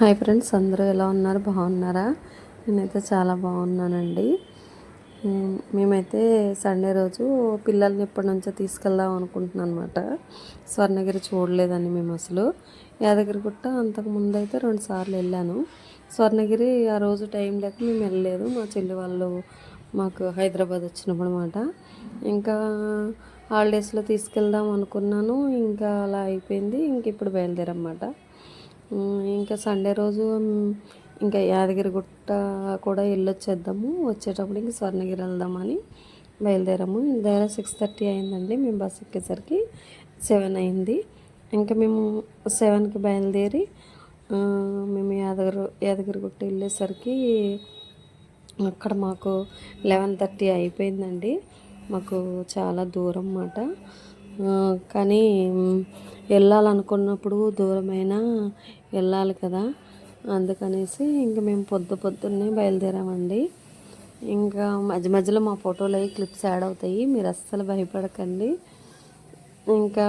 Hi friends, అందరూ ఎలా ఉన్నారు? బాగున్నారా? నేనైతే చాలా బాగున్నానండి. మేమైతే సండే రోజు పిల్లల్ని ఇప్పటి నుంచో తీసుకెళ్దాం అనుకుంటున్నాను అనమాట. స్వర్ణగిరి చూడలేదండి మేము అసలు. యాదగిరిగుట్ట అంతకుముందు అయితే 2 సార్లు వెళ్ళాను. స్వర్ణగిరి ఆ రోజు టైం లేక మేము వెళ్ళలేదు. మా చెల్లి వాళ్ళు మాకు హైదరాబాద్ వచ్చినప్పుడు అనమాట. ఇంకా హాలిడేస్లో తీసుకెళ్దాం అనుకున్నాను, ఇంకా అలా అయిపోయింది. ఇంక ఇప్పుడు బయలుదేరమాట. ఇంకా సండే రోజు ఇంకా యాదగిరిగుట్ట కూడా వెళ్ళొచ్చేద్దాము, వచ్చేటప్పుడు ఇంక స్వర్ణగిరి వెళ్దామని బయలుదేరాము. దగ్గర 6:30 అయిందండి. మేము బస్ ఎక్కేసరికి 7 అయింది. ఇంకా మేము 7కి బయలుదేరి మేము యాదగిరిగుట్ట వెళ్ళేసరికి అక్కడ మాకు 11:30 అయిపోయిందండి. మాకు చాలా దూరం అన్నమాట. కానీ వెళ్ళాలనుకున్నప్పుడు దూరమైనా వెళ్ళాలి కదా, అందుకనేసి ఇంక మేము పొద్దున్నే బయలుదేరామండి. ఇంకా మధ్య మధ్యలో మా ఫోటోలు అవి క్లిప్స్ యాడ్ అవుతాయి, మీరు అస్సలు భయపడకండి. ఇంకా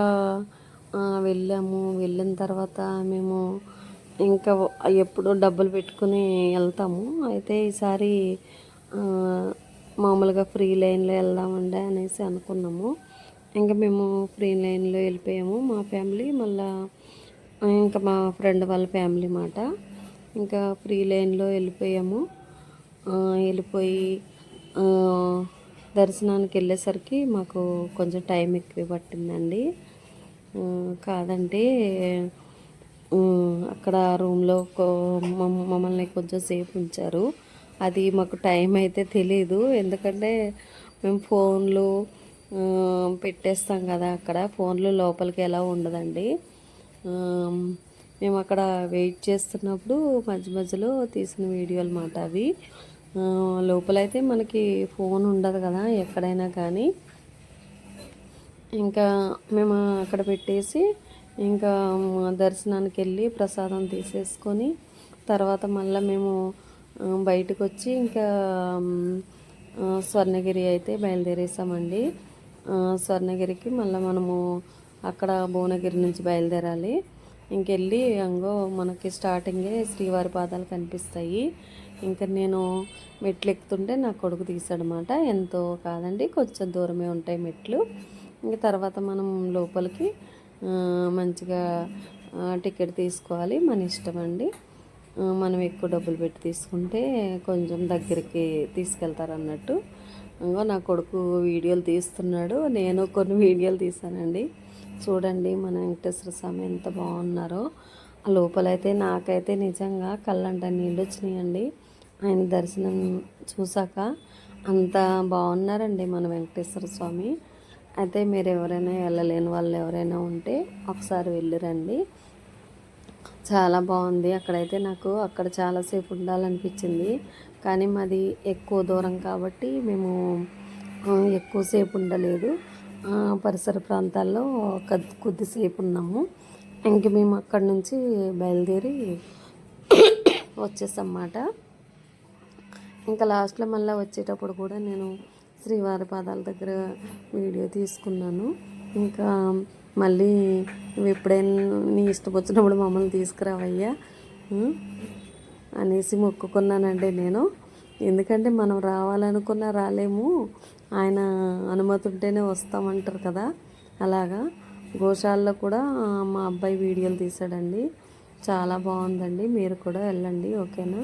వెళ్ళిన తర్వాత మేము ఇంకా ఎప్పుడు డబ్బులు పెట్టుకుని వెళ్తాము. అయితే ఈసారి మామూలుగా ఫ్రీ లైన్లో వెళ్దామండి అనేసి అనుకున్నాము. ఇంకా మేము ఫ్రీ లైన్లో వెళ్ళిపోయాము, మా ఫ్యామిలీ, మళ్ళీ ఇంకా మా ఫ్రెండ్ వాళ్ళ ఫ్యామిలీ మాట. ఇంకా ఫ్రీ లైన్లో వెళ్ళిపోయాము. వెళ్ళిపోయి దర్శనానికి వెళ్ళేసరికి మాకు కొంచెం టైం ఎక్కువ పట్టిందండి. కాదంటే అక్కడ రూమ్లో మమ్మల్ని కొంచెం సేపు ఉంచారు. అది మాకు టైం అయితే తెలీదు, ఎందుకంటే మేము ఫోన్లు పెట్టేస్తాం కదా, అక్కడ ఫోన్లు లోపలికి ఎలా ఉండదండి. మేము అక్కడ వెయిట్ చేస్తున్నప్పుడు మధ్య మధ్యలో తీసిన వీడియోలు అన్నమాట అవి. లోపలైతే మనకి ఫోన్ ఉండదు కదా ఎక్కడైనా కానీ. ఇంకా మేము అక్కడ పెట్టేసి ఇంకా దర్శనానికి వెళ్ళి ప్రసాదం తీసేసుకొని తర్వాత మళ్ళీ మేము బయటకు వచ్చి ఇంకా స్వర్ణగిరి అయితే బయలుదేరేసామండి. స్వర్ణగిరికి మళ్ళీ మనము అక్కడ భువనగిరి నుంచి బయలుదేరాలి. ఇంకెళ్ళి అంగో మనకి స్టార్టింగే శ్రీవారి పాదాలు కనిపిస్తాయి. ఇంకా నేను మెట్లు ఎక్కుతుంటే నా కొడుకు తీసాడనమాట. ఎంతో కాదండి, కొంచెం దూరమే ఉంటాయి మెట్లు. ఇంక తర్వాత మనం లోపలికి మంచిగా టికెట్ తీసుకోవాలి, మన ఇష్టం అండి. మనం ఎక్కువ డబ్బులు పెట్టి తీసుకుంటే కొంచెం దగ్గరికి తీసుకెళ్తారు అన్నట్టు. ఇంకో నా కొడుకు వీడియోలు తీస్తున్నాడు, నేను కొన్ని వీడియోలు తీసానండి. చూడండి మన వెంకటేశ్వర స్వామి ఎంత బాగున్నారో. ఆ లోపలైతే నాకైతే నిజంగా కళ్ళంట నీళ్ళు వచ్చినాయండి ఆయన దర్శనం చూసాక. అంత బాగున్నారండి మన వెంకటేశ్వర స్వామి. అయితే మీరు ఎవరైనా వెళ్ళలేని వాళ్ళు ఎవరైనా ఉంటే ఒకసారి వెళ్ళిరండి, చాలా బాగుంది. అక్కడైతే నాకు అక్కడ చాలాసేపు ఉండాలనిపించింది, కానీ మాది ఎక్కువ దూరం కాబట్టి మేము ఎక్కువసేపు ఉండలేదు. పరిసర ప్రాంతాల్లో కొద్దిసేపు ఉన్నాము. ఇంక మేము అక్కడి నుంచి బయలుదేరి వచ్చేసామాట. ఇంకా లాస్ట్లో మళ్ళీ వచ్చేటప్పుడు కూడా నేను శ్రీవారి పాదాల దగ్గర వీడియో తీసుకున్నాను. ఇంకా మళ్ళీ నువ్వు ఎప్పుడైనా నీ ఇష్టం వచ్చినప్పుడు మమ్మల్ని తీసుకురావయ్యా అనేసి మొక్కుకున్నానండి నేను. ఎందుకంటే మనం రావాలనుకున్నా రాలేము, ఆయన అనుమతి ఉంటేనే వస్తామంటారు కదా. అలాగా గోశాలలో కూడా మా అబ్బాయి వీడియోలు తీశాడండి, చాలా బాగుందండి. మీరు కూడా వెళ్ళండి, ఓకేనా?